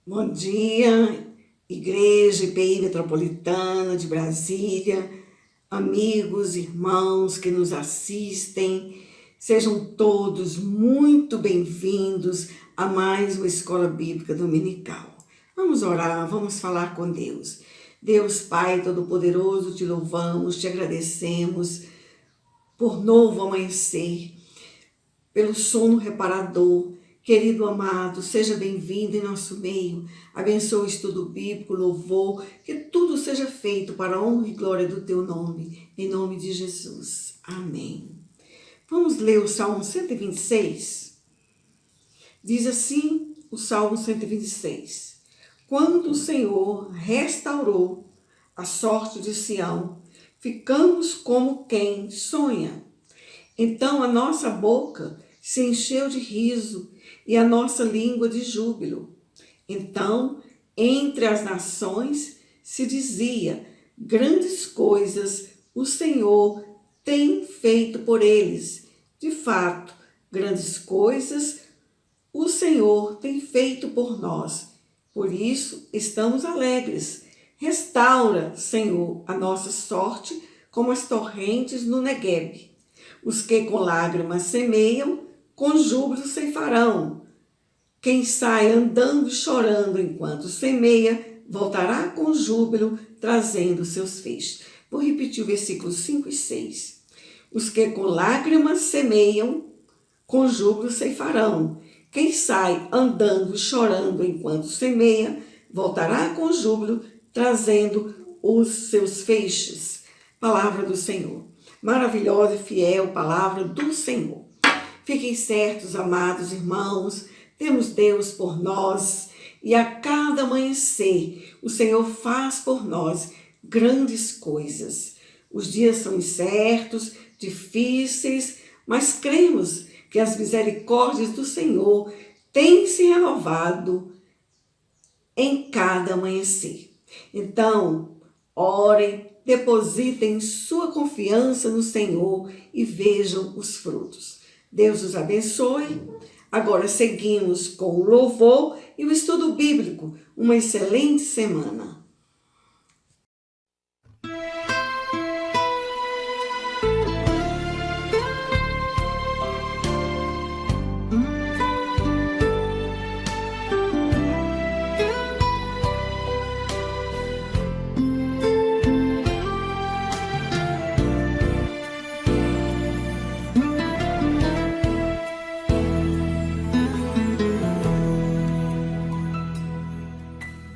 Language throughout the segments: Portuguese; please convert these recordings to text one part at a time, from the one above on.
Bom dia, Igreja IPI Metropolitana de Brasília, amigos, irmãos que nos assistem, sejam todos muito bem-vindos a mais uma Escola Bíblica Dominical. Vamos orar, vamos falar com Deus. Deus Pai Todo-Poderoso, te louvamos, te agradecemos por novo amanhecer, pelo sono reparador. Querido amado, seja bem-vindo em nosso meio. Abençoe o estudo bíblico, louvor, que tudo seja feito para a honra e glória do teu nome, em nome de Jesus. Amém. Vamos ler o Salmo 126? Diz assim o Salmo 126. Quando o Senhor restaurou a sorte de Sião, ficamos como quem sonha. Então a nossa boca se encheu de riso e a nossa língua de júbilo. Então, entre as nações se dizia: grandes coisas o Senhor tem feito por eles. De fato, grandes coisas o Senhor tem feito por nós. Por isso, estamos alegres. Restaura, Senhor, a nossa sorte como as torrentes no Neguebe. Os que com lágrimas semeiam, com júbilo ceifarão. Quem sai andando e chorando enquanto semeia, voltará com júbilo, trazendo seus feixes. Vou repetir o versículo 5 e 6. Os que com lágrimas semeiam, com júbilo ceifarão. Quem sai andando e chorando enquanto semeia, voltará com júbilo, trazendo os seus feixes. Palavra do Senhor. Maravilhosa e fiel palavra do Senhor. Fiquem certos, amados irmãos, temos Deus por nós e a cada amanhecer o Senhor faz por nós grandes coisas. Os dias são incertos, difíceis, mas cremos que as misericórdias do Senhor têm se renovado em cada amanhecer. Então, orem, depositem sua confiança no Senhor e vejam os frutos. Deus os abençoe. Agora seguimos com o louvor e o estudo bíblico. Uma excelente semana.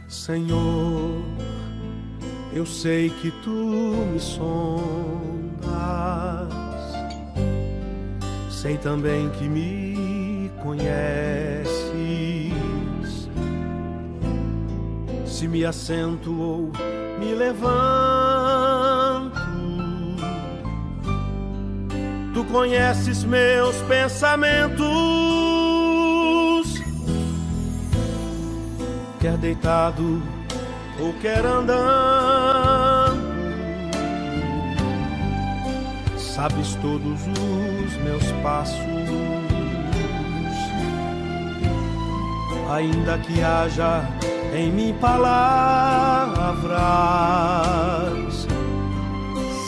Senhor, eu sei que tu me sondas, sei também que me conheces. Se me assento ou me levanto, tu conheces meus pensamentos. Quer deitado ou quer andando, sabes todos os meus passos. Ainda que haja em mim palavras,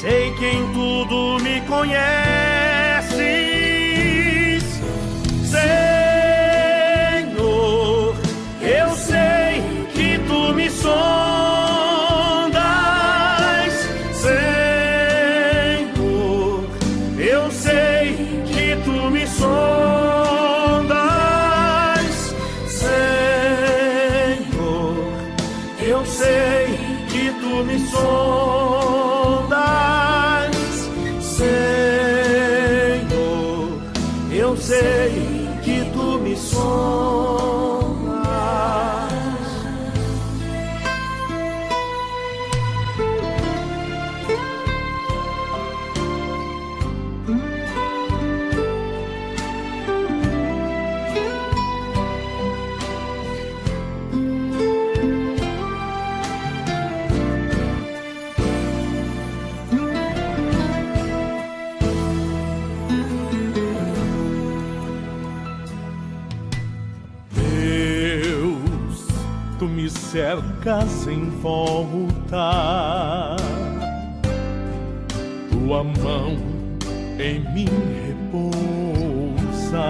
sei que em tudo me conheces. Senhor, eu sei que tu me sondas, Senhor, eu sei que tu me sondas, Senhor, eu sei que tu me sondas, Senhor, eu sei que tu me sondas. cercas em volta, tua mão em mim repousa.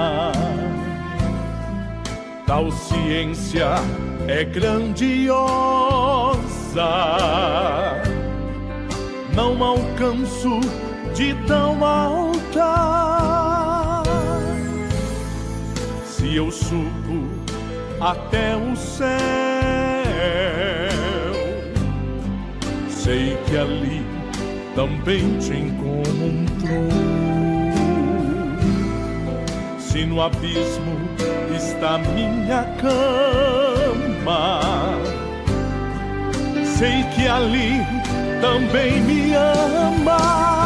Tal ciência é grandiosa, não alcanço de tão alta. Se eu subo até o céu, sei que ali também te encontro. Se no abismo está minha cama, sei que ali também me amas,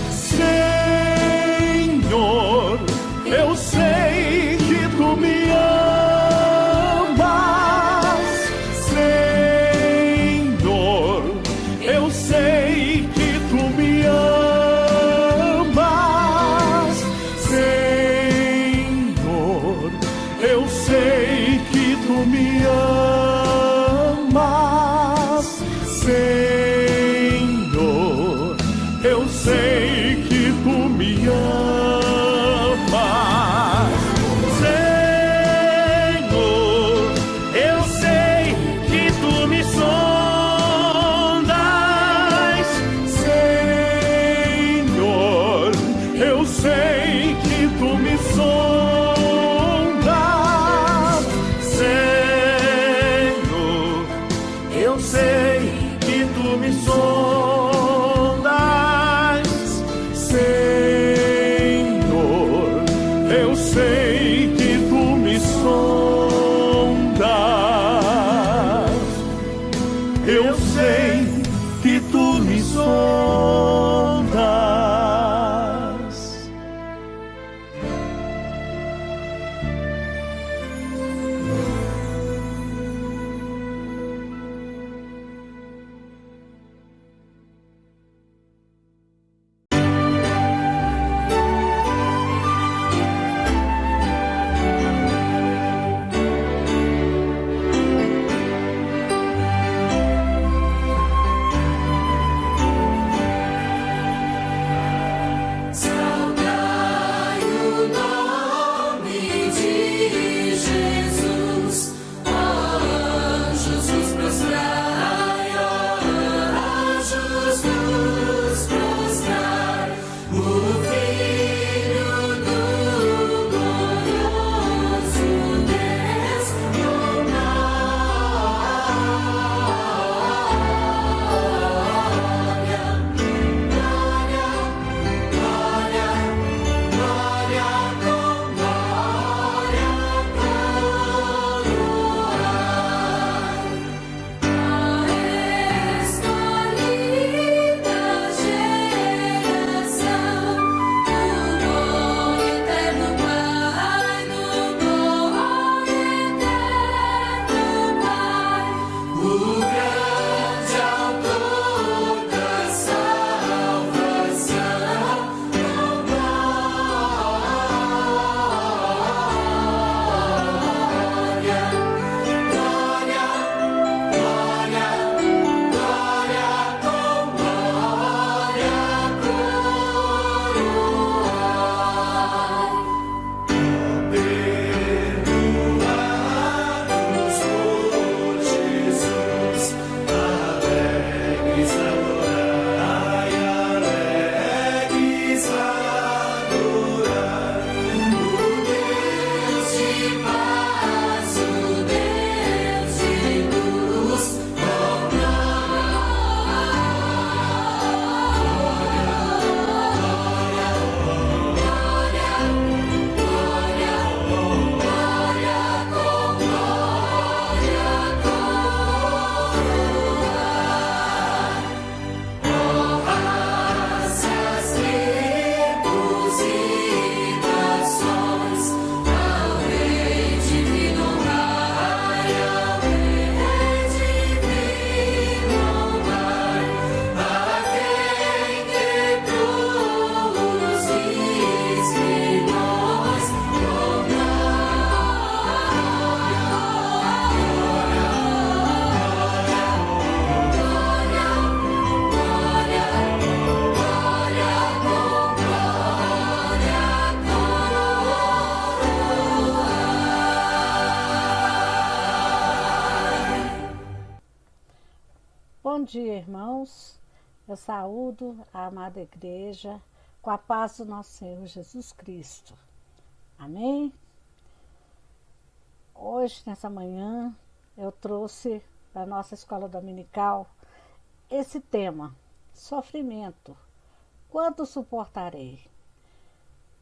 Senhor. Eu sei que tu me amas, Senhor. Eu sei que tu me amas, Senhor. Eu sei que tu me amas, Senhor. Eu sei que tu me amas, Senhor. Eu sei que tu me sondas, Senhor. Eu sei que tu me sondas, Senhor. Eu sei que tu me sondas, Senhor. Bom dia, irmãos. Eu saúdo a amada igreja com a paz do nosso Senhor Jesus Cristo. Amém? Hoje, nessa manhã, eu trouxe para a nossa escola dominical esse tema, sofrimento. Quanto suportarei?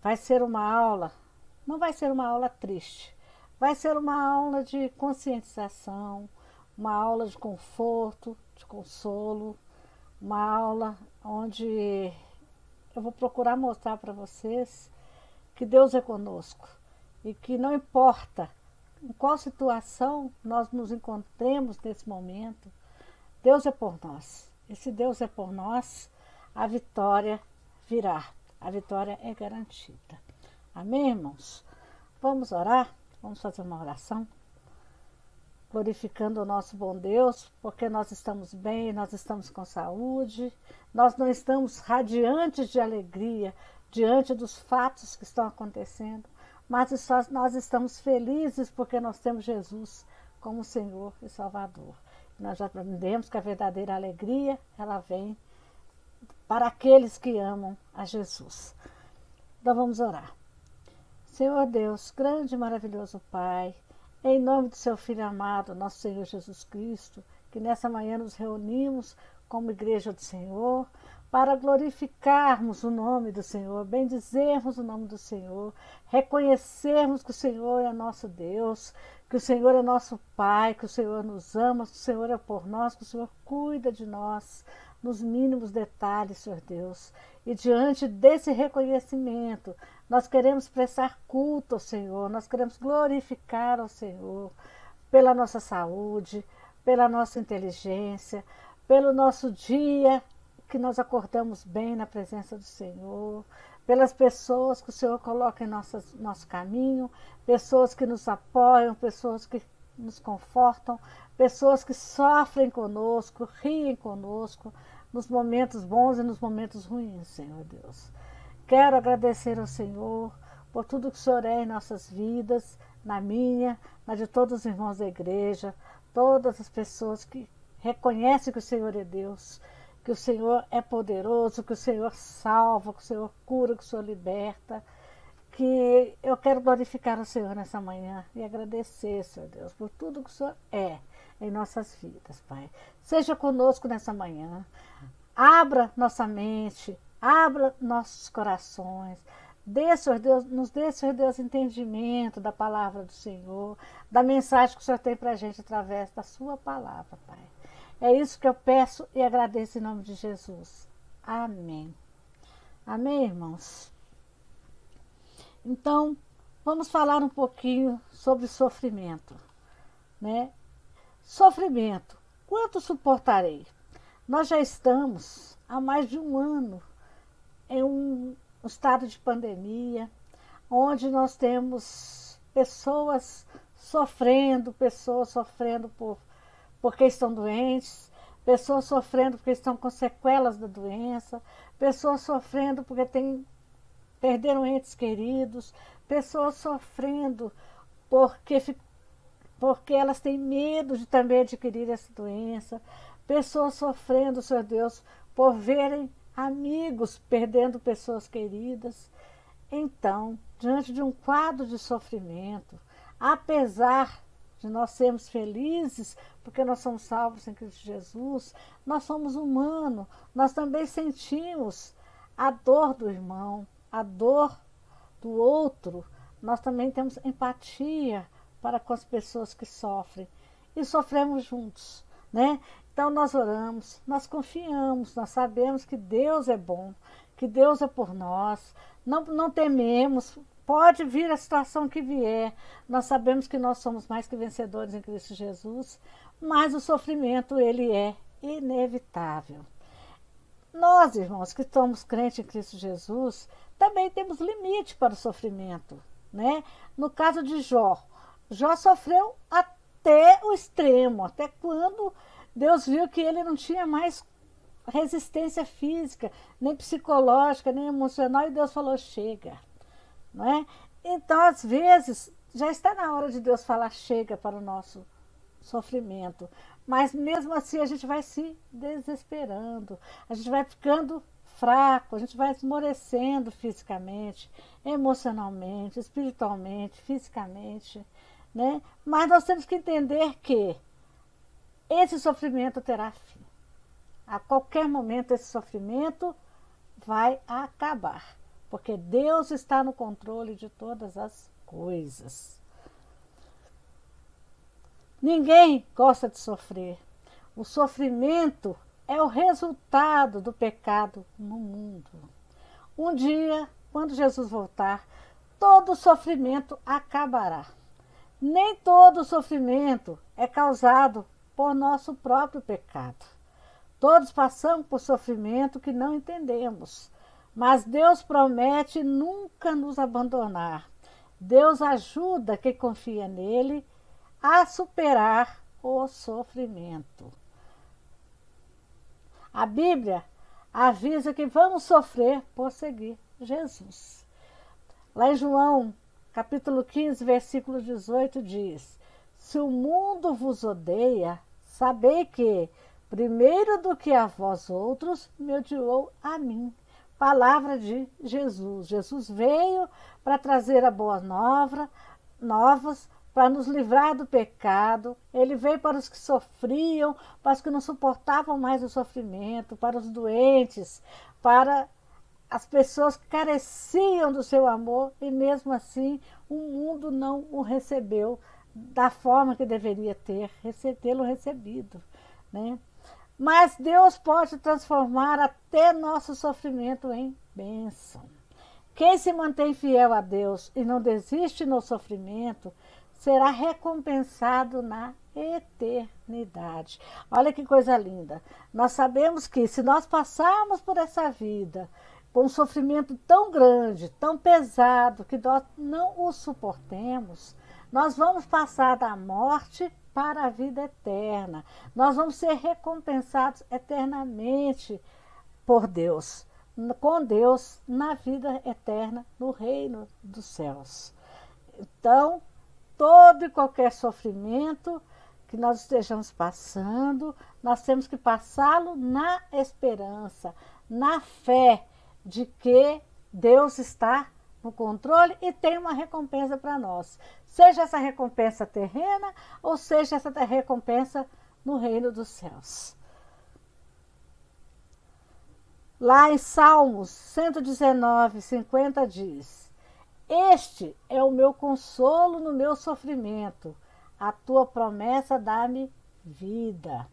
Vai ser uma aula, não vai ser uma aula triste, vai ser uma aula de conscientização, uma aula de conforto, de consolo, uma aula onde eu vou procurar mostrar para vocês que Deus é conosco e que não importa em qual situação nós nos encontremos nesse momento, Deus é por nós. E se Deus é por nós, a vitória virá, a vitória é garantida. Amém, irmãos? Vamos orar? Vamos fazer uma oração? Glorificando o nosso bom Deus, porque nós estamos bem, nós estamos com saúde, nós não estamos radiantes de alegria diante dos fatos que estão acontecendo, mas nós estamos felizes porque nós temos Jesus como Senhor e Salvador. Nós já aprendemos que a verdadeira alegria, ela vem para aqueles que amam a Jesus. Então vamos orar. Senhor Deus, grande e maravilhoso Pai, em nome do seu Filho amado, nosso Senhor Jesus Cristo, que nessa manhã nos reunimos como igreja do Senhor, para glorificarmos o nome do Senhor, bendizermos o nome do Senhor, reconhecermos que o Senhor é nosso Deus, que o Senhor é nosso Pai, que o Senhor nos ama, que o Senhor é por nós, que o Senhor cuida de nós nos mínimos detalhes, Senhor Deus. E diante desse reconhecimento, nós queremos prestar culto ao Senhor, nós queremos glorificar ao Senhor pela nossa saúde, pela nossa inteligência, pelo nosso dia que nós acordamos bem na presença do Senhor, pelas pessoas que o Senhor coloca em nosso caminho, pessoas que nos apoiam, pessoas que nos confortam, pessoas que sofrem conosco, riem conosco, nos momentos bons e nos momentos ruins, Senhor Deus. Quero agradecer ao Senhor por tudo que o Senhor é em nossas vidas, na minha, na de todos os irmãos da igreja, todas as pessoas que reconhecem que o Senhor é Deus, que o Senhor é poderoso, que o Senhor salva, que o Senhor cura, que o Senhor liberta, que eu quero glorificar o Senhor nessa manhã e agradecer, Senhor Deus, por tudo que o Senhor é em nossas vidas, Pai. Seja conosco nessa manhã, abra nossa mente, abra nossos corações, Senhor Deus, nos dê, Senhor Deus, entendimento da palavra do Senhor, da mensagem que o Senhor tem para a gente através da sua palavra, Pai. É isso que eu peço e agradeço em nome de Jesus. Amém. Amém, irmãos? Então, vamos falar um pouquinho sobre sofrimento, né? Sofrimento. Quanto suportarei? Nós já estamos há mais de um ano em um estado de pandemia, onde nós temos pessoas sofrendo porque estão doentes, pessoas sofrendo porque estão com sequelas da doença, pessoas sofrendo porque perderam entes queridos, pessoas sofrendo porque elas têm medo de também adquirir essa doença, pessoas sofrendo, Senhor Deus, por verem amigos perdendo pessoas queridas. Então, diante de um quadro de sofrimento, apesar de nós sermos felizes, porque nós somos salvos em Cristo Jesus, nós somos humanos, nós também sentimos a dor do irmão, a dor do outro, nós também temos empatia para com as pessoas que sofrem, e sofremos juntos, né? Então nós oramos, nós confiamos, nós sabemos que Deus é bom, que Deus é por nós, não tememos. Pode vir a situação que vier, nós sabemos que nós somos mais que vencedores em Cristo Jesus, mas o sofrimento, ele é inevitável. Nós, irmãos, que somos crentes em Cristo Jesus, também temos limite para o sofrimento, né? No caso de Jó, Jó sofreu até o extremo, até quando Deus viu que ele não tinha mais resistência física, nem psicológica, nem emocional, e Deus falou, chega. Não é? Então, às vezes, já está na hora de Deus falar chega para o nosso sofrimento. Mas mesmo assim a gente vai se desesperando, a gente vai ficando fraco, a gente vai esmorecendo fisicamente, emocionalmente, espiritualmente, fisicamente, né? Mas nós temos que entender que esse sofrimento terá fim. A qualquer momento esse sofrimento vai acabar, porque Deus está no controle de todas as coisas. Ninguém gosta de sofrer. O sofrimento é o resultado do pecado no mundo. Um dia, quando Jesus voltar, todo sofrimento acabará. Nem todo sofrimento é causado por nosso próprio pecado. Todos passamos por sofrimento que não entendemos, mas Deus promete nunca nos abandonar. Deus ajuda quem confia nele a superar o sofrimento. A Bíblia avisa que vamos sofrer por seguir Jesus. Lá em João, capítulo 15, versículo 18, diz: se o mundo vos odeia, sabei que, primeiro do que a vós outros, me odiou a mim. Palavra de Jesus. Jesus veio para trazer a boa novas, para nos livrar do pecado. Ele veio para os que sofriam, para os que não suportavam mais o sofrimento, para os doentes, para as pessoas que careciam do seu amor, e mesmo assim o mundo não o recebeu da forma que deveria tê-lo recebido, né? Mas Deus pode transformar até nosso sofrimento em bênção. Quem se mantém fiel a Deus e não desiste no sofrimento, será recompensado na eternidade. Olha que coisa linda. Nós sabemos que se nós passarmos por essa vida com um sofrimento tão grande, tão pesado, que nós não o suportemos, nós vamos passar da morte para a vida eterna. Nós vamos ser recompensados eternamente por Deus, com Deus, na vida eterna, no reino dos céus. Então, todo e qualquer sofrimento que nós estejamos passando, nós temos que passá-lo na esperança, na fé de que Deus está no controle e tem uma recompensa para nós. Seja essa recompensa terrena ou seja essa recompensa no reino dos céus. Lá em Salmos 119, 50 diz: este é o meu consolo no meu sofrimento, a tua promessa dá-me vida.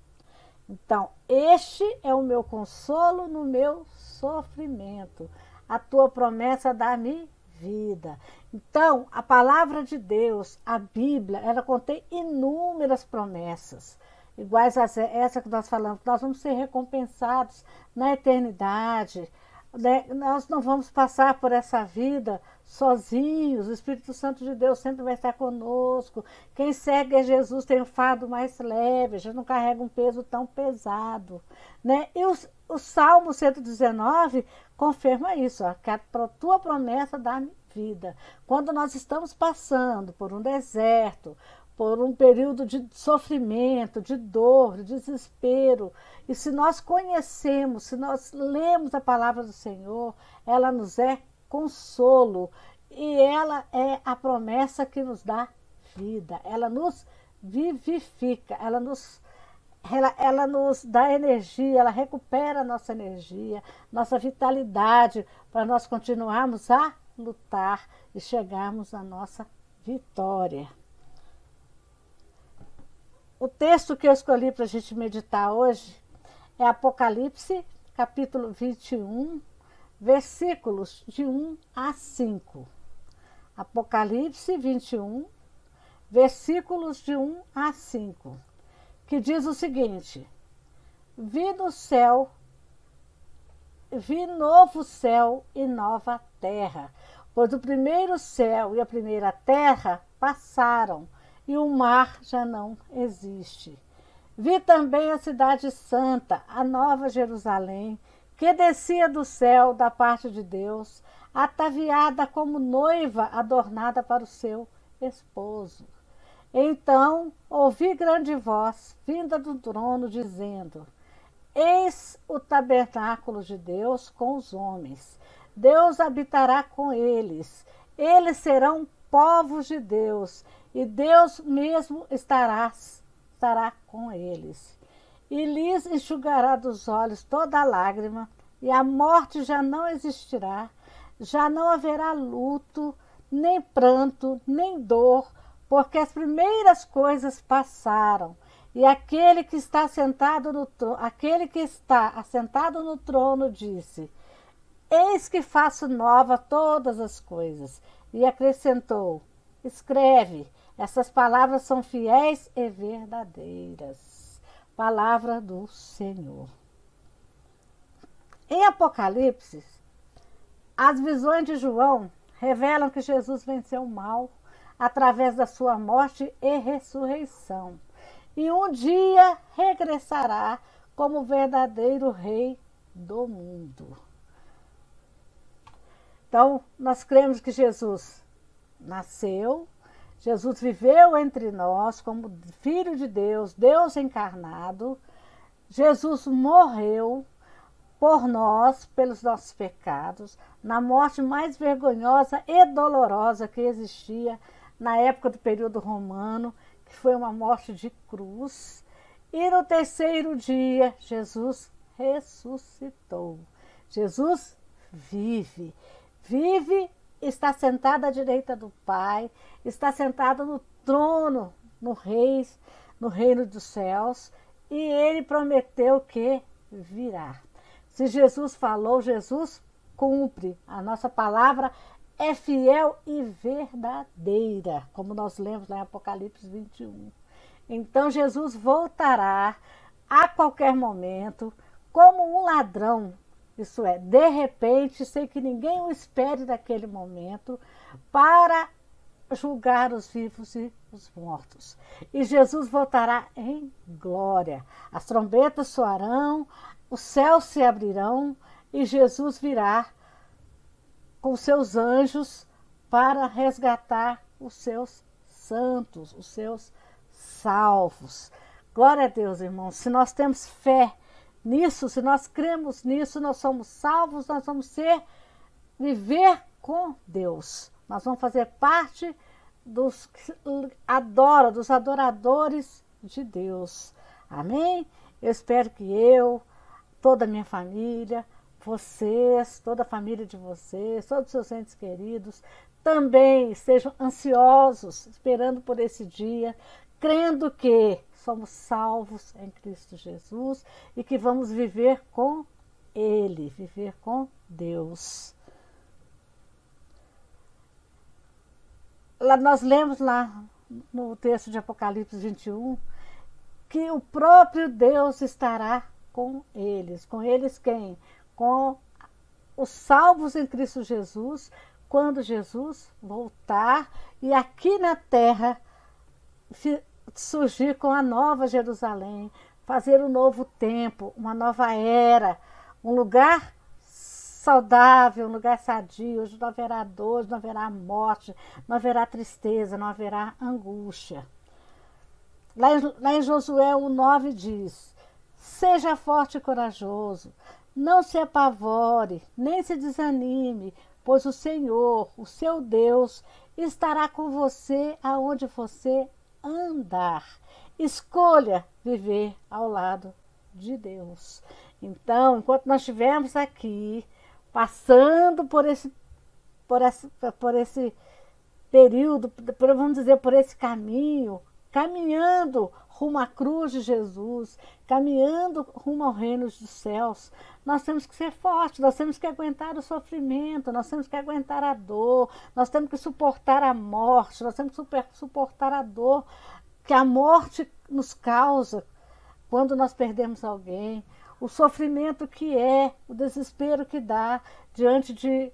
Então, este é o meu consolo no meu sofrimento, a tua promessa dá-me vida. Então, a palavra de Deus, a Bíblia, ela contém inúmeras promessas, iguais a essa que nós falamos. Nós vamos ser recompensados na eternidade, né? Nós não vamos passar por essa vida sozinhos. O Espírito Santo de Deus sempre vai estar conosco. Quem segue a Jesus tem um fardo mais leve, já não carrega um peso tão pesado, né? E o Salmo 119 confirma isso, ó, que a tua promessa dá-me vida. Quando nós estamos passando por um deserto, por um período de sofrimento, de dor, de desespero, e se nós conhecemos, se nós lemos a palavra do Senhor, ela nos é consolo, e ela é a promessa que nos dá vida, ela nos vivifica, ela nos dá energia, ela recupera a nossa energia, nossa vitalidade, para nós continuarmos a lutar e chegarmos à nossa vitória. O texto que eu escolhi para a gente meditar hoje é Apocalipse, capítulo 21, versículos de 1 a 5. Apocalipse 21, versículos de 1 a 5, que diz o seguinte: vi novo céu e nova terra, pois o primeiro céu e a primeira terra passaram, e o mar já não existe. Vi também a cidade santa, a nova Jerusalém, que descia do céu da parte de Deus, ataviada como noiva adornada para o seu esposo. Então ouvi grande voz, vinda do trono, dizendo: Eis o tabernáculo de Deus com os homens. Deus habitará com eles. Eles serão povos de Deus, e Deus mesmo estará com eles. E lhes enxugará dos olhos toda lágrima, e a morte já não existirá, já não haverá luto, nem pranto, nem dor, porque as primeiras coisas passaram. E aquele que está assentado no trono disse: Eis que faço nova todas as coisas. E acrescentou: Escreve, essas palavras são fiéis e verdadeiras. Palavra do Senhor. Em Apocalipse, as visões de João revelam que Jesus venceu o mal através da sua morte e ressurreição. E um dia regressará como verdadeiro rei do mundo. Então, nós cremos que Jesus nasceu, Jesus viveu entre nós como Filho de Deus, Deus encarnado. Jesus morreu por nós, pelos nossos pecados, na morte mais vergonhosa e dolorosa que existia na época do período romano, que foi uma morte de cruz. E no terceiro dia, Jesus ressuscitou. Jesus vive. Vive, está sentado à direita do Pai, está sentado no trono, no reino dos céus, e ele prometeu que virá. Se Jesus falou, Jesus cumpre. A nossa palavra é fiel e verdadeira, como nós lemos lá em Apocalipse 21. Então Jesus voltará a qualquer momento como um ladrão, isso é, de repente, sem que ninguém o espere naquele momento, para julgar os vivos e os mortos. E Jesus voltará em glória. As trombetas soarão, os céus se abrirão e Jesus virá com seus anjos para resgatar os seus santos, os seus salvos. Glória a Deus, irmãos. Se nós temos fé nisso, se nós cremos nisso, nós somos salvos, nós vamos viver com Deus. Nós vamos fazer parte dos que adoram, dos adoradores de Deus. Amém? Eu espero que eu, toda a minha família, vocês, toda a família de vocês, todos os seus entes queridos, também estejam ansiosos, esperando por esse dia, crendo que somos salvos em Cristo Jesus e que vamos viver com Ele, viver com Deus. Nós lemos lá no texto de Apocalipse 21 que o próprio Deus estará com eles. Com eles quem? Com os salvos em Cristo Jesus, quando Jesus voltar e aqui na terra surgir com a nova Jerusalém, fazer um novo tempo, uma nova era, um lugar saudável, um lugar sadio, onde não haverá dor, não haverá morte, não haverá tristeza, não haverá angústia. Lá em Josué 1,9 diz: Seja forte e corajoso, não se apavore, nem se desanime, pois o Senhor, o seu Deus, estará com você aonde você andar. Escolha viver ao lado de Deus. Então, enquanto nós estivermos aqui, passando por esse período, vamos dizer, por esse caminho, caminhando rumo à cruz de Jesus, caminhando rumo ao reino dos céus, nós temos que ser fortes, nós temos que aguentar o sofrimento, nós temos que aguentar a dor, nós temos que suportar a morte, nós temos que suportar a dor que a morte nos causa quando nós perdemos alguém, o sofrimento que é, o desespero que dá diante de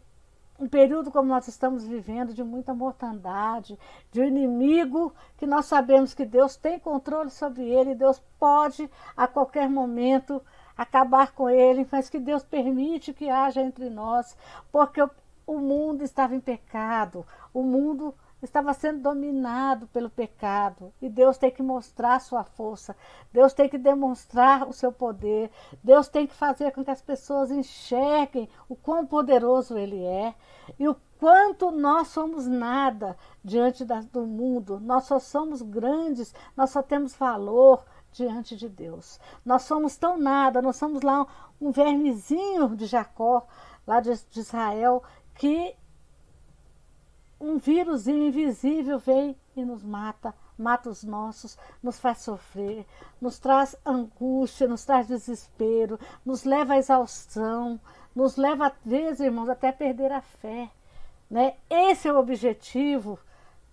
um período como nós estamos vivendo, de muita mortandade, de um inimigo que nós sabemos que Deus tem controle sobre ele, Deus pode a qualquer momento acabar com ele, mas que Deus permite que haja entre nós, porque o mundo estava em pecado, o mundo estava sendo dominado pelo pecado. E Deus tem que mostrar a sua força. Deus tem que demonstrar o seu poder. Deus tem que fazer com que as pessoas enxerguem o quão poderoso Ele é. E o quanto nós somos nada diante do mundo. Nós só somos grandes, nós só temos valor diante de Deus. Nós somos tão nada, nós somos lá um vermezinho de Jacó, lá de Israel, que um vírusinho invisível vem e nos mata, mata os nossos, nos faz sofrer, nos traz angústia, nos traz desespero, nos leva à exaustão, nos leva, às vezes, irmãos, até perder a fé. Né? Esse é o objetivo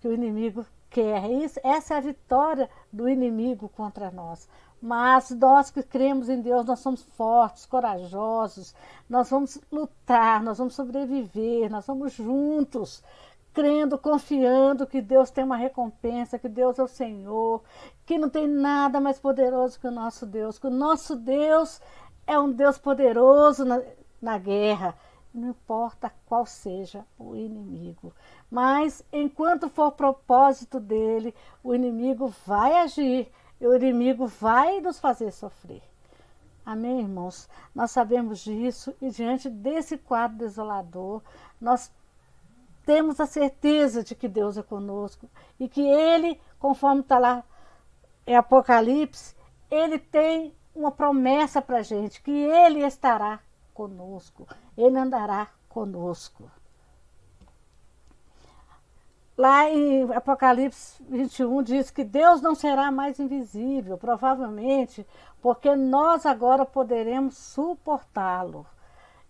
que o inimigo quer. Essa é a vitória do inimigo contra nós. Mas nós que cremos em Deus, nós somos fortes, corajosos, nós vamos lutar, nós vamos sobreviver, nós vamos juntos, crendo, confiando que Deus tem uma recompensa, que Deus é o Senhor, que não tem nada mais poderoso que o nosso Deus, que o nosso Deus é um Deus poderoso na guerra, não importa qual seja o inimigo. Mas enquanto for propósito dele, o inimigo vai agir e o inimigo vai nos fazer sofrer. Amém, irmãos? Nós sabemos disso e diante desse quadro desolador, nós temos a certeza de que Deus é conosco e que Ele, conforme está lá em Apocalipse, Ele tem uma promessa para a gente, que Ele estará conosco, Ele andará conosco. Lá em Apocalipse 21 diz que Deus não será mais invisível, provavelmente porque nós agora poderemos suportá-lo.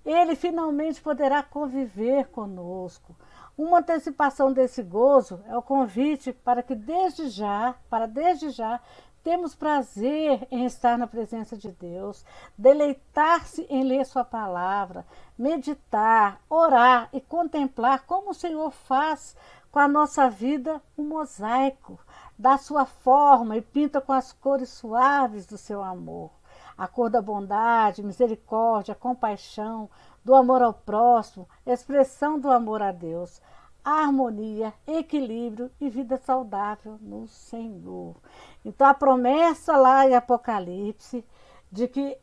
Ele finalmente poderá conviver conosco. Uma antecipação desse gozo é o convite para que desde já, temos prazer em estar na presença de Deus, deleitar-se em ler sua palavra, meditar, orar e contemplar como o Senhor faz com a nossa vida um mosaico, dá sua forma e pinta com as cores suaves do seu amor. A cor da bondade, misericórdia, compaixão, do amor ao próximo, expressão do amor a Deus, harmonia, equilíbrio e vida saudável no Senhor. Então a promessa lá em Apocalipse de que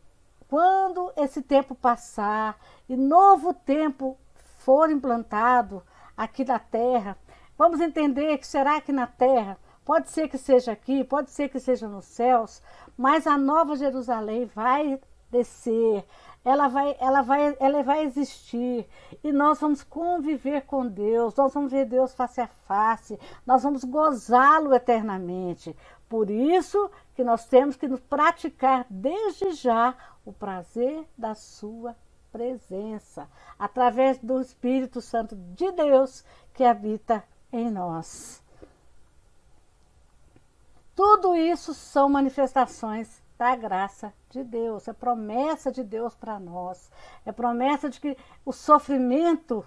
quando esse tempo passar e novo tempo for implantado aqui na terra, vamos entender que será que na terra, pode ser que seja aqui, pode ser que seja nos céus, mas a nova Jerusalém vai descer, ela vai existir e nós vamos conviver com Deus, nós vamos ver Deus face a face, nós vamos gozá-lo eternamente. Por isso que nós temos que nos praticar desde já o prazer da sua presença, através do Espírito Santo de Deus que habita em nós. Tudo isso são manifestações da graça de Deus, é promessa de Deus para nós, é promessa de que o sofrimento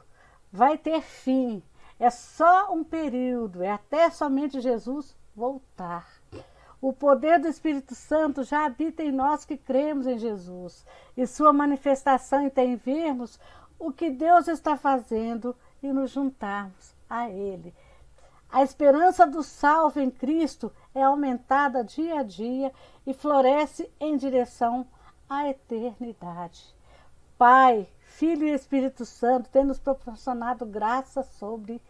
vai ter fim, é só um período, é até somente Jesus voltar. O poder do Espírito Santo já habita em nós que cremos em Jesus, e sua manifestação está em vermos o que Deus está fazendo e nos juntarmos a Ele. A esperança do salvo em Cristo é aumentada dia a dia e floresce em direção à eternidade. Pai, Filho e Espírito Santo têm nos proporcionado graça sobre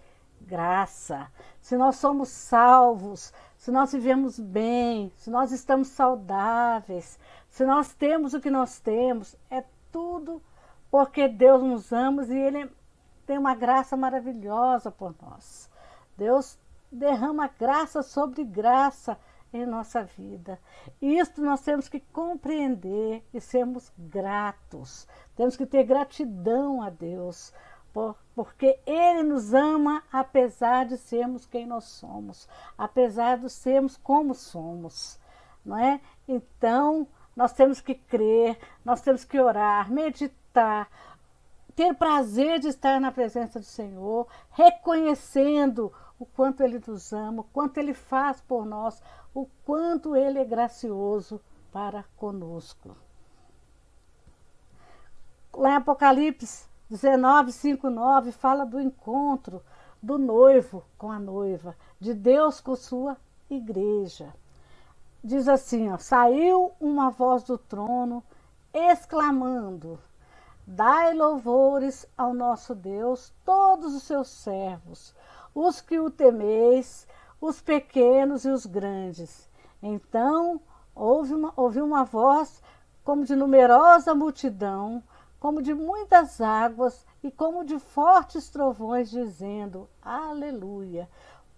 graça. Se nós somos salvos, se nós vivemos bem, se nós estamos saudáveis, se nós temos o que nós temos, é tudo porque Deus nos ama e Ele tem uma graça maravilhosa por nós. Deus derrama graça sobre graça em nossa vida. E isso nós temos que compreender e sermos gratos. Temos que ter gratidão a Deus, porque Ele nos ama apesar de sermos quem nós somos, apesar de sermos como somos, não é? Então, nós temos que crer, nós temos que orar, meditar, ter prazer de estar na presença do Senhor, reconhecendo o quanto Ele nos ama, o quanto Ele faz por nós, o quanto Ele é gracioso para conosco. Lá em Apocalipse 19, 5, 9, fala do encontro do noivo com a noiva, de Deus com sua igreja. Diz assim, ó, saiu uma voz do trono exclamando: dai louvores ao nosso Deus, todos os seus servos, os que o temeis, os pequenos e os grandes. Então ouvi uma voz como de numerosa multidão, como de muitas águas e como de fortes trovões, dizendo: aleluia,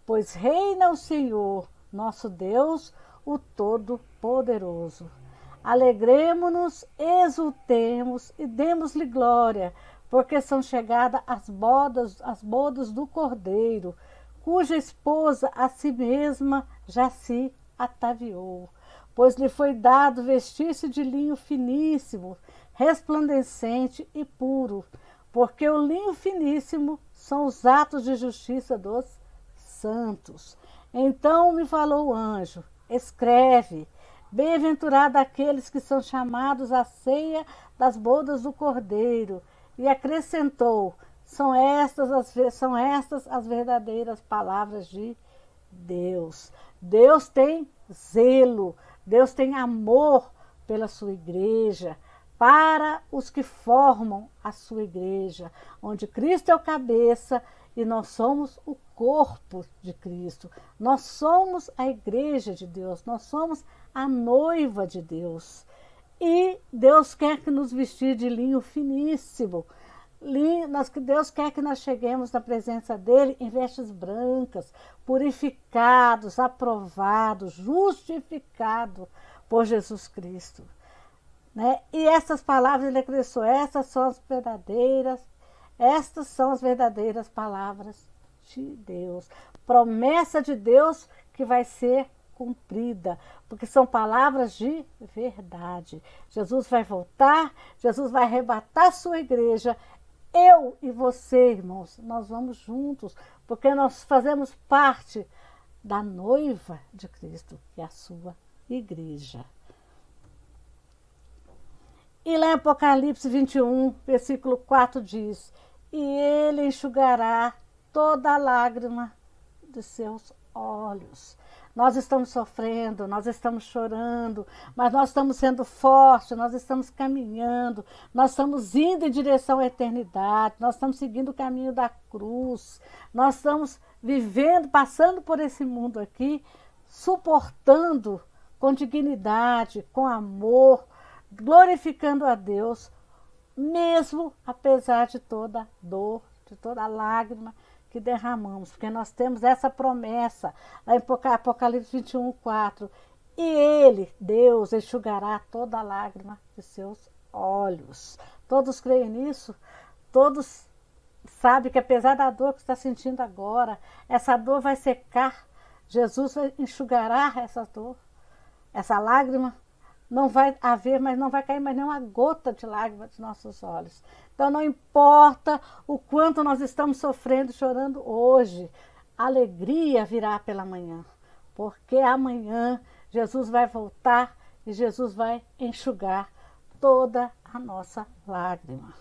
pois reina o Senhor, nosso Deus, o Todo-Poderoso. Alegremo-nos, exultemos e demos-lhe glória, porque são chegadas as bodas do Cordeiro, cuja esposa a si mesma já se ataviou. Pois lhe foi dado vestir-se de linho finíssimo, resplandecente e puro, porque o linho finíssimo são os atos de justiça dos santos. Então me falou o anjo: escreve, bem-aventurado aqueles que são chamados à ceia das bodas do Cordeiro. E acrescentou: são estas as verdadeiras palavras de Deus. Deus tem zelo, Deus tem amor pela sua igreja, para os que formam a sua igreja, onde Cristo é o cabeça e nós somos o corpo de Cristo. Nós somos a igreja de Deus, nós somos a noiva de Deus. E Deus quer que nos vestir de linho finíssimo. Deus quer que nós cheguemos na presença dele em vestes brancas, purificados, aprovados, justificados por Jesus Cristo. Né? E essas palavras ele acrescentou: estas são as verdadeiras palavras de Deus. Promessa de Deus que vai ser cumprida, porque são palavras de verdade. Jesus vai voltar, Jesus vai arrebatar sua igreja. Eu e você, irmãos, nós vamos juntos, porque nós fazemos parte da noiva de Cristo, que é a sua igreja. E lá em Apocalipse 21, versículo 4 diz: e ele enxugará toda a lágrima de seus olhos. Nós estamos sofrendo, nós estamos chorando, mas nós estamos sendo fortes, nós estamos caminhando, nós estamos indo em direção à eternidade, nós estamos seguindo o caminho da cruz, nós estamos vivendo, passando por esse mundo aqui, suportando com dignidade, com amor, glorificando a Deus, mesmo apesar de toda dor, de toda lágrima que derramamos, porque nós temos essa promessa, lá em Apocalipse 21, 4, e ele, Deus, enxugará toda lágrima de seus olhos. Todos creem nisso? Todos sabem que apesar da dor que está sentindo agora, essa dor vai secar, Jesus enxugará essa dor, essa lágrima. Não vai haver, mas não vai cair mais nenhuma gota de lágrima dos nossos olhos. Então não importa o quanto nós estamos sofrendo, chorando hoje, a alegria virá pela manhã, porque amanhã Jesus vai voltar e Jesus vai enxugar toda a nossa lágrima.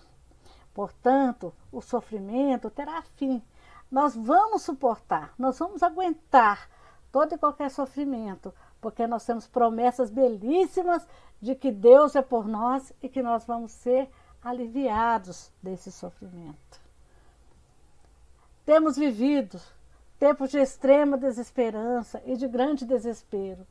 Portanto, o sofrimento terá fim. Nós vamos suportar, nós vamos aguentar todo e qualquer sofrimento, porque nós temos promessas belíssimas de que Deus é por nós e que nós vamos ser aliviados desse sofrimento. Temos vivido tempos de extrema desesperança e de grande desespero.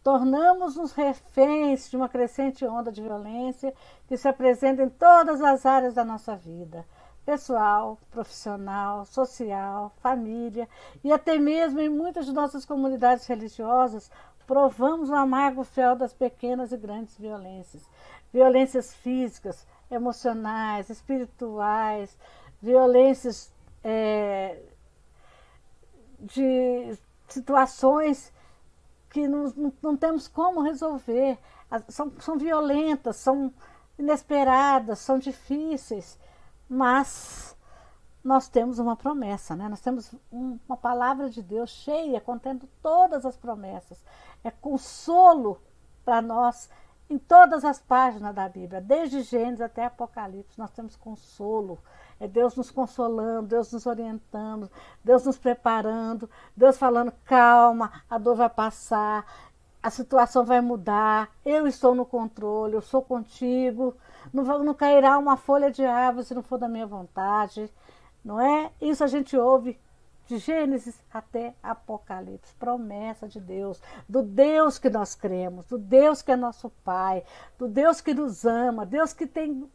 Tornamos-nos reféns de uma crescente onda de violência que se apresenta em todas as áreas da nossa vida, pessoal, profissional, social, família, e até mesmo em muitas de nossas comunidades religiosas, provamos o amargo fel das pequenas e grandes violências. Violências físicas, emocionais, espirituais, violências de situações que não temos como resolver. São violentas, são inesperadas, são difíceis, mas nós temos uma promessa, né? Nós temos uma palavra de Deus cheia, contendo todas as promessas. É consolo para nós Em todas as páginas da Bíblia, desde Gênesis até Apocalipse, nós temos consolo. É Deus nos consolando, Deus nos orientando, Deus nos preparando, Deus falando, calma, a dor vai passar, a situação vai mudar, eu estou no controle, eu sou contigo, não cairá uma folha de árvore se não for da minha vontade, não é? Isso a gente ouve de Gênesis até Apocalipse, promessa de Deus, do Deus que nós cremos, do Deus que é nosso Pai, do Deus que nos ama, Deus que tem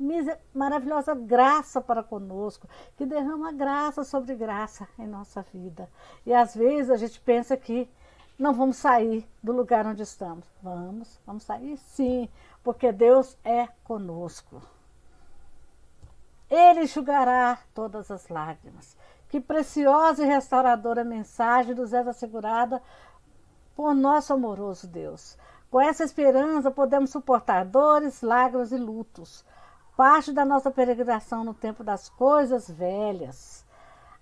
maravilhosa graça para conosco, que derrama graça sobre graça em nossa vida. E às vezes a gente pensa que não vamos sair do lugar onde estamos. Vamos sair sim, porque Deus é conosco. Ele enxugará todas as lágrimas. Que preciosa e restauradora mensagem nos é assegurada por nosso amoroso Deus. Com essa esperança podemos suportar dores, lágrimas e lutos. Parte da nossa peregrinação no tempo das coisas velhas.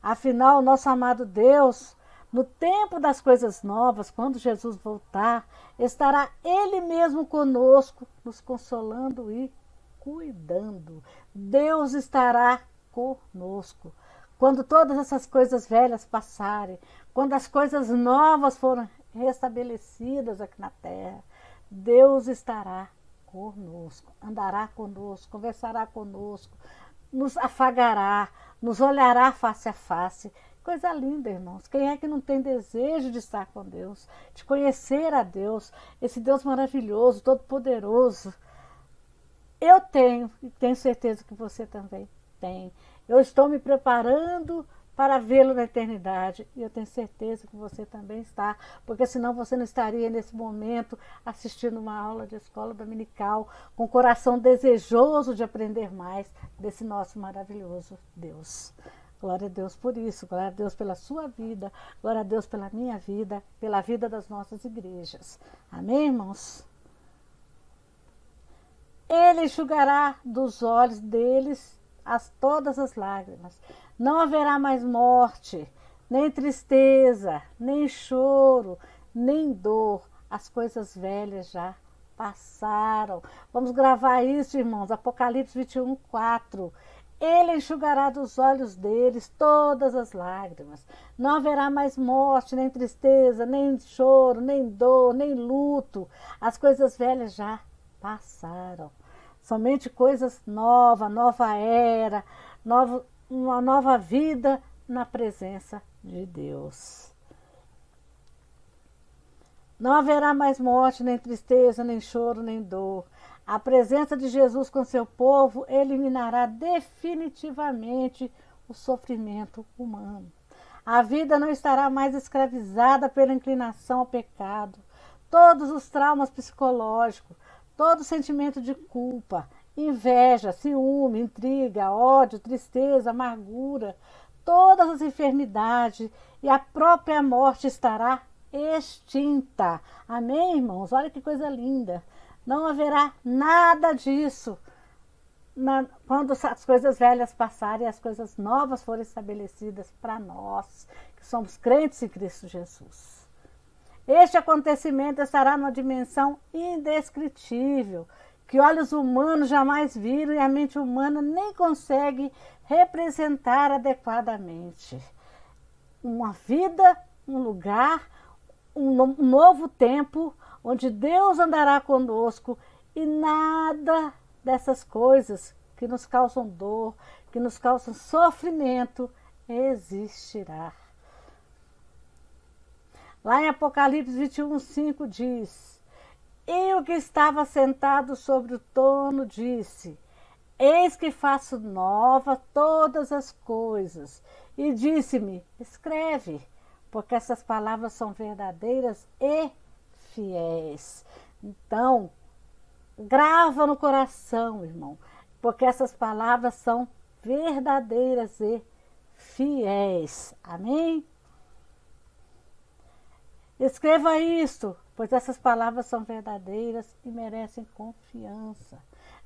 Afinal, nosso amado Deus, no tempo das coisas novas, quando Jesus voltar, estará Ele mesmo conosco, nos consolando e cuidando. Deus estará conosco. Quando todas essas coisas velhas passarem, quando as coisas novas forem restabelecidas aqui na terra, Deus estará conosco, andará conosco, conversará conosco, nos afagará, nos olhará face a face. Coisa linda, irmãos. Quem é que não tem desejo de estar com Deus, de conhecer a Deus, esse Deus maravilhoso, todo-poderoso? Eu tenho, e tenho certeza que você também tem. Eu estou me preparando para vê-lo na eternidade. E eu tenho certeza que você também está, porque senão você não estaria nesse momento assistindo uma aula de escola dominical, com o coração desejoso de aprender mais desse nosso maravilhoso Deus. Glória a Deus por isso, glória a Deus pela sua vida, glória a Deus pela minha vida, pela vida das nossas igrejas. Amém, irmãos? Ele enxugará dos olhos deles todas as lágrimas. Não haverá mais morte, nem tristeza, nem choro, nem dor. As coisas velhas já passaram. Vamos gravar isso, irmãos. Apocalipse 21, 4. Ele enxugará dos olhos deles todas as lágrimas. Não haverá mais morte, nem tristeza, nem choro, nem dor, nem luto. As coisas velhas já passaram. Somente coisas novas, nova era, uma nova vida na presença de Deus. Não haverá mais morte, nem tristeza, nem choro, nem dor. A presença de Jesus com seu povo eliminará definitivamente o sofrimento humano. A vida não estará mais escravizada pela inclinação ao pecado. Todos os traumas psicológicos, todo sentimento de culpa, inveja, ciúme, intriga, ódio, tristeza, amargura, todas as enfermidades e a própria morte estará extinta. Amém, irmãos? Olha que coisa linda. Não haverá nada disso quando as coisas velhas passarem e as coisas novas forem estabelecidas para nós, que somos crentes em Cristo Jesus. Este acontecimento estará numa dimensão indescritível, que olhos humanos jamais viram e a mente humana nem consegue representar adequadamente. Uma vida, um lugar, um novo tempo, onde Deus andará conosco e nada dessas coisas que nos causam dor, que nos causam sofrimento, existirá. Lá em Apocalipse 21, 5 diz: E o que estava sentado sobre o trono disse: Eis que faço nova todas as coisas. E disse-me: Escreve, porque essas palavras são verdadeiras e fiéis. Então, grava no coração, irmão, porque essas palavras são verdadeiras e fiéis. Amém? Escreva isto, pois essas palavras são verdadeiras e merecem confiança.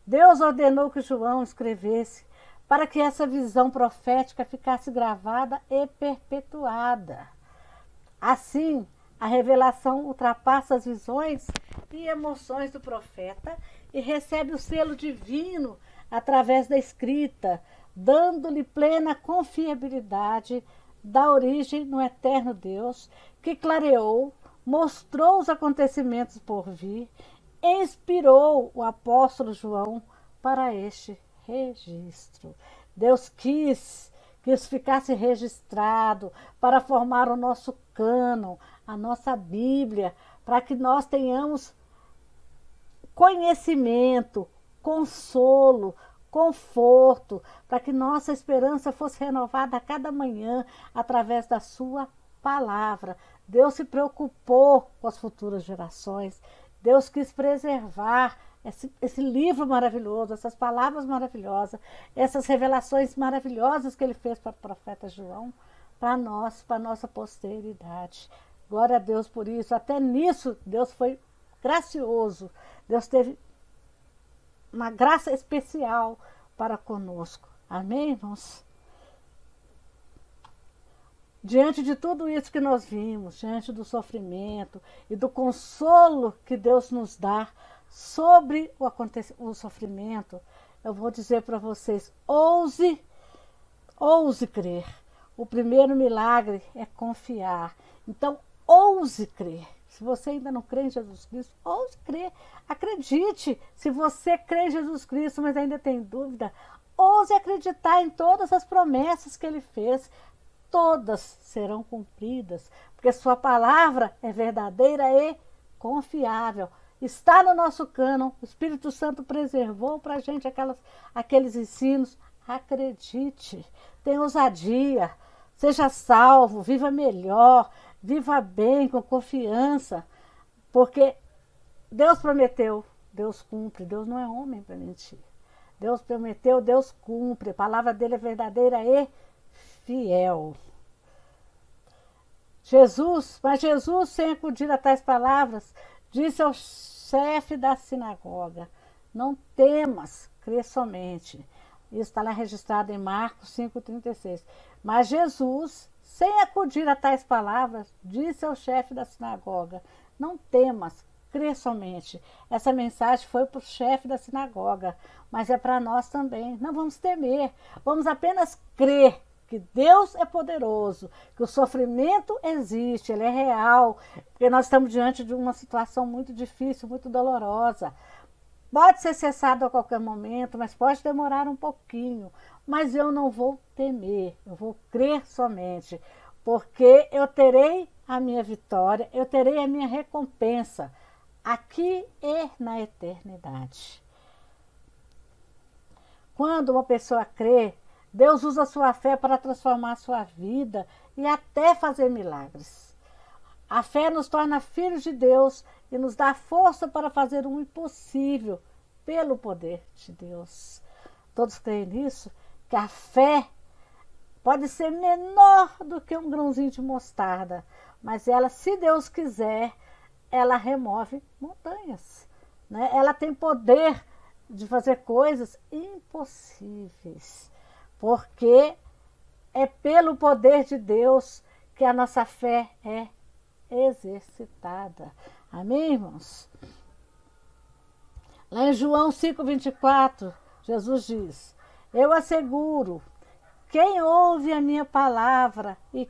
Deus ordenou que João escrevesse para que essa visão profética ficasse gravada e perpetuada. Assim, A revelação ultrapassa as visões e emoções do profeta e recebe o selo divino através da escrita, dando-lhe plena confiabilidade da origem no eterno Deus, que clareou, mostrou os acontecimentos por vir, inspirou o apóstolo João para este registro. Deus quis que isso ficasse registrado para formar o nosso cânon, a nossa Bíblia, para que nós tenhamos conhecimento, consolo, conforto, para que nossa esperança fosse renovada a cada manhã através da sua palavra. Deus se preocupou com as futuras gerações. Deus quis preservar esse livro maravilhoso, essas palavras maravilhosas, essas revelações maravilhosas que ele fez para o profeta João, para nós, para a nossa posteridade. Glória a Deus por isso. Até nisso, Deus foi gracioso. Deus teve uma graça especial para conosco. Amém, irmãos? Diante de tudo isso que nós vimos, diante do sofrimento e do consolo que Deus nos dá sobre o sofrimento, eu vou dizer para vocês, ouse crer. O primeiro milagre é confiar. Então, ouse crer. Se você ainda não crê em Jesus Cristo, ouse crer. Acredite. Se você crê em Jesus Cristo, mas ainda tem dúvida, ouse acreditar em todas as promessas que ele fez. Todas serão cumpridas, porque sua palavra é verdadeira e confiável. Está no nosso cânon, o Espírito Santo preservou para a gente aqueles ensinos. Acredite, tenha ousadia, seja salvo, viva melhor, viva bem, com confiança, porque Deus prometeu, Deus cumpre, Deus não é homem para mentir. Deus prometeu, Deus cumpre, a palavra dele é verdadeira e fiel. Mas Jesus, sem acudir a tais palavras, disse ao chefe da sinagoga: não temas, crê somente. Isso está lá registrado em Marcos 5,36. Mas Jesus, sem acudir a tais palavras, disse ao chefe da sinagoga: não temas, crê somente. Essa mensagem foi para o chefe da sinagoga, mas é para nós também. Não vamos temer, vamos apenas crer que Deus é poderoso, que o sofrimento existe, ele é real, porque nós estamos diante de uma situação muito difícil, muito dolorosa. Pode ser cessado a qualquer momento, mas pode demorar um pouquinho. Mas eu não vou temer, eu vou crer somente, porque eu terei a minha vitória, eu terei a minha recompensa, aqui e na eternidade. Quando uma pessoa crê, Deus usa a sua fé para transformar a sua vida e até fazer milagres. A fé nos torna filhos de Deus e nos dá força para fazer o impossível pelo poder de Deus. Todos creem nisso? Que a fé pode ser menor do que um grãozinho de mostarda, mas ela, se Deus quiser, ela remove montanhas, né? Ela tem poder de fazer coisas impossíveis, porque é pelo poder de Deus que a nossa fé é exercitada. Amém, irmãos? Lá em João 5,24, Jesus diz: eu asseguro, quem ouve a minha palavra e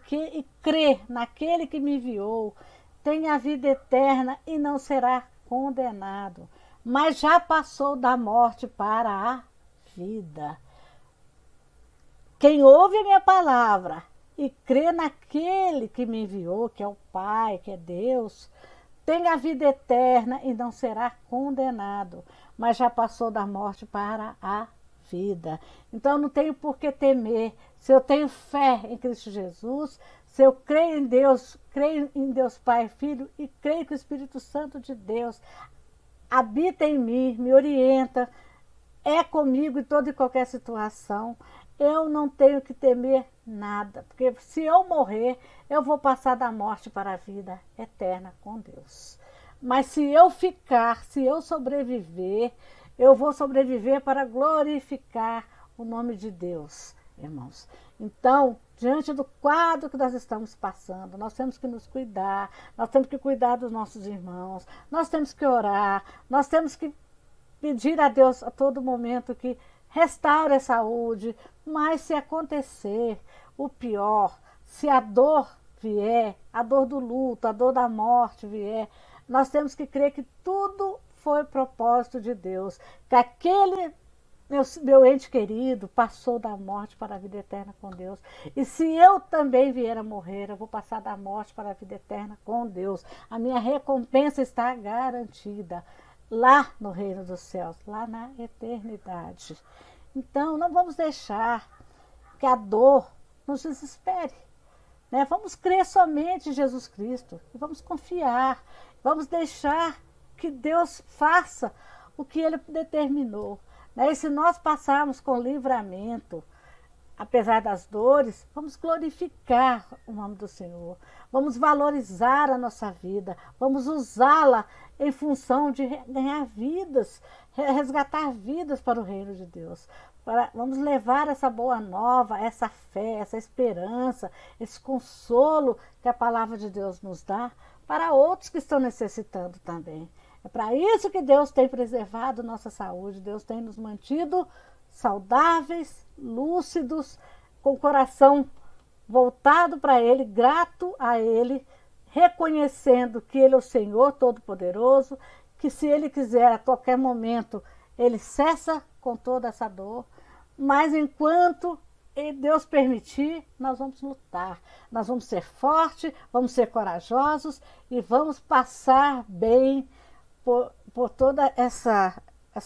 crê naquele que me enviou, tem a vida eterna e não será condenado, mas já passou da morte para a vida. Quem ouve a minha palavra e crê naquele que me enviou, que é o Pai, que é Deus, tem a vida eterna e não será condenado, mas já passou da morte para a vida. Então eu não tenho por que temer. Se eu tenho fé em Cristo Jesus, se eu creio em Deus Pai, Filho, e creio que o Espírito Santo de Deus habita em mim, me orienta, é comigo em toda e qualquer situação, eu não tenho que temer nada, porque se eu morrer, eu vou passar da morte para a vida eterna com Deus. Mas se eu ficar, se eu sobreviver, eu vou sobreviver para glorificar o nome de Deus, irmãos. Então, diante do quadro que nós estamos passando. Nós temos que nos cuidar, nós temos que cuidar dos nossos irmãos, nós temos que orar, nós temos que pedir a Deus a todo momento que restaure a saúde, mas se acontecer o pior, se a dor vier, a dor do luto, a dor da morte vier, nós temos que crer que tudo foi propósito de Deus, que aquele meu ente querido passou da morte para a vida eterna com Deus. E se eu também vier a morrer, eu vou passar da morte para a vida eterna com Deus. A minha recompensa está garantida lá no reino dos céus, lá na eternidade. Então, não vamos deixar que a dor nos desespere, né? Vamos crer somente em Jesus Cristo e vamos confiar, vamos deixar que Deus faça o que Ele determinou. E se nós passarmos com livramento, apesar das dores, vamos glorificar o nome do Senhor, vamos valorizar a nossa vida, vamos usá-la em função de ganhar vidas, resgatar vidas para o reino de Deus. Vamos levar essa boa nova, essa fé, essa esperança, esse consolo que a palavra de Deus nos dá para outros que estão necessitando também. É para isso que Deus tem preservado nossa saúde, Deus tem nos mantido saudáveis, lúcidos, com o coração voltado para Ele, grato a Ele, reconhecendo que Ele é o Senhor Todo-Poderoso, que se Ele quiser a qualquer momento, Ele cessa com toda essa dor, mas enquanto Deus permitir, nós vamos lutar, nós vamos ser fortes, vamos ser corajosos e vamos passar bem por toda essa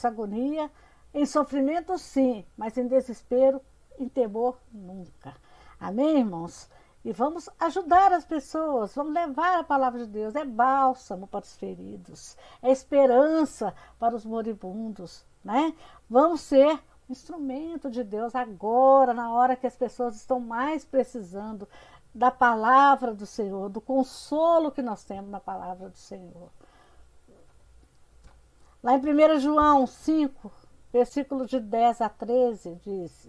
agonia, em sofrimento sim, mas em desespero, em temor nunca. Amém, irmãos? E vamos ajudar as pessoas, vamos levar a palavra de Deus, é bálsamo para os feridos, é esperança para os moribundos, né? Vamos ser um instrumento de Deus agora, na hora que as pessoas estão mais precisando da palavra do Senhor, do consolo que nós temos na palavra do Senhor. Lá em 1 João 5, versículo de 10 a 13, diz: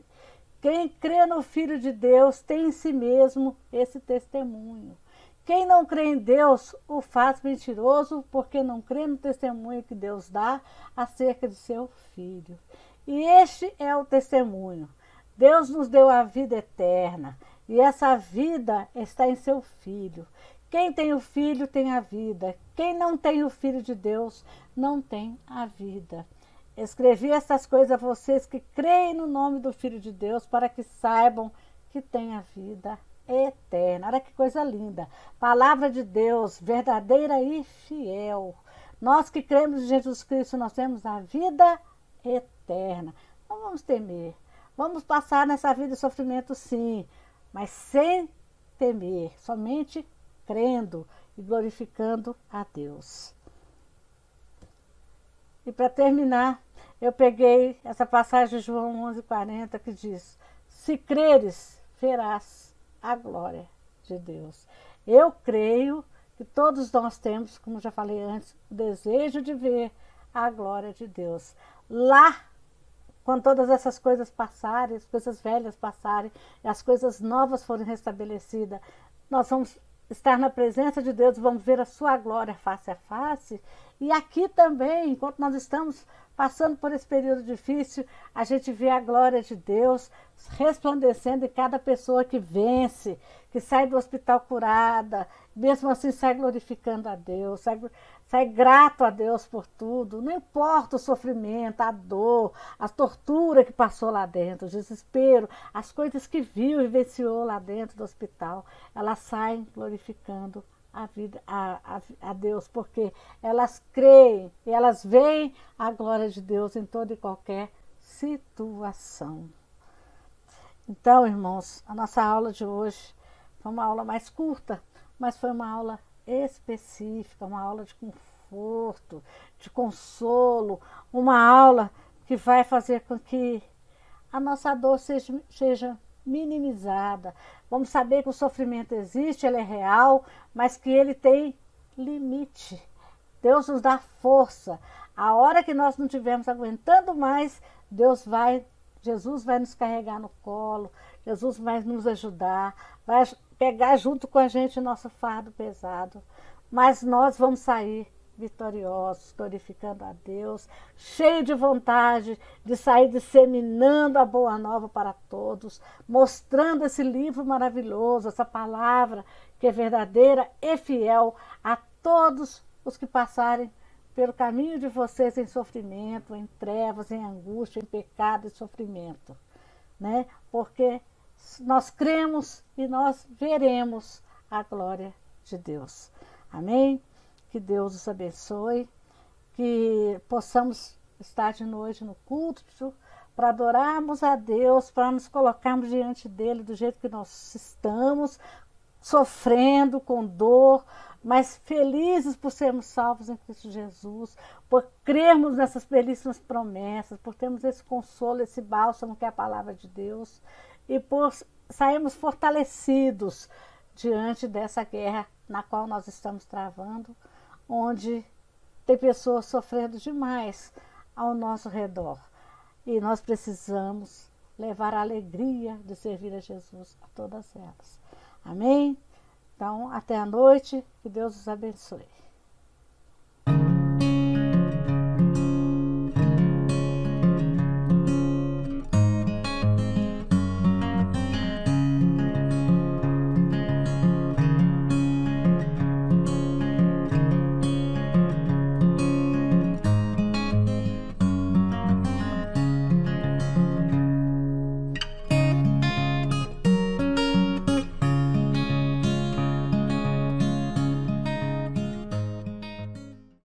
quem crê no Filho de Deus tem em si mesmo esse testemunho. Quem não crê em Deus o faz mentiroso, porque não crê no testemunho que Deus dá acerca de seu Filho. E este é o testemunho. Deus nos deu a vida eterna, e essa vida está em seu Filho. Quem tem o Filho tem a vida. Quem não tem o Filho de Deus não tem a vida. Escrevi estas coisas a vocês que creem no nome do Filho de Deus, para que saibam que têm a vida eterna. Olha que coisa linda. Palavra de Deus, verdadeira e fiel. Nós que cremos em Jesus Cristo, nós temos a vida eterna. Não vamos temer. Vamos passar nessa vida de sofrimento sim, mas sem temer, somente crendo e glorificando a Deus. E para terminar, eu peguei essa passagem de João 11:40 que diz: se creres, verás a glória de Deus. Eu creio que todos nós temos, como já falei antes, o desejo de ver a glória de Deus. Lá, quando todas essas coisas passarem, as coisas velhas passarem, e as coisas novas forem restabelecidas, nós vamos estar na presença de Deus, vamos ver a sua glória face a face. E aqui também, enquanto nós estamos passando por esse período difícil, a gente vê a glória de Deus resplandecendo em cada pessoa que vence, que sai do hospital curada, mesmo assim sai glorificando a Deus, sai grato a Deus por tudo, não importa o sofrimento, a dor, a tortura que passou lá dentro, o desespero, as coisas que viu e vivenciou lá dentro do hospital, elas saem glorificando a vida, a Deus, porque elas creem e elas veem a glória de Deus em toda e qualquer situação. Então, irmãos, a nossa aula de hoje foi uma aula mais curta, mas foi uma aula específica, uma aula de conforto, de consolo, uma aula que vai fazer com que a nossa dor seja minimizada. Vamos saber que o sofrimento existe, ele é real, mas que ele tem limite. Deus nos dá força. A hora que nós não estivermos aguentando mais, Jesus vai nos carregar no colo Jesus vai nos ajudar, vai pegar junto com a gente o nosso fardo pesado, mas nós vamos sair vitoriosos, glorificando a Deus, cheio de vontade de sair disseminando a boa nova para todos, mostrando esse livro maravilhoso, essa palavra que é verdadeira e fiel a todos os que passarem pelo caminho de vocês em sofrimento, em trevas, em angústia, em pecado e sofrimento, né? Porque nós cremos e nós veremos a glória de Deus. Amém? Que Deus os abençoe, que possamos estar de noite no culto para adorarmos a Deus, para nos colocarmos diante dele do jeito que nós estamos, sofrendo com dor, mas felizes por sermos salvos em Cristo Jesus, por crermos nessas belíssimas promessas, por termos esse consolo, esse bálsamo que é a palavra de Deus, e por sairmos fortalecidos diante dessa guerra na qual nós estamos travando, onde tem pessoas sofrendo demais ao nosso redor. E nós precisamos levar a alegria de servir a Jesus a todas elas. Amém? Então, até a noite, que Deus os abençoe.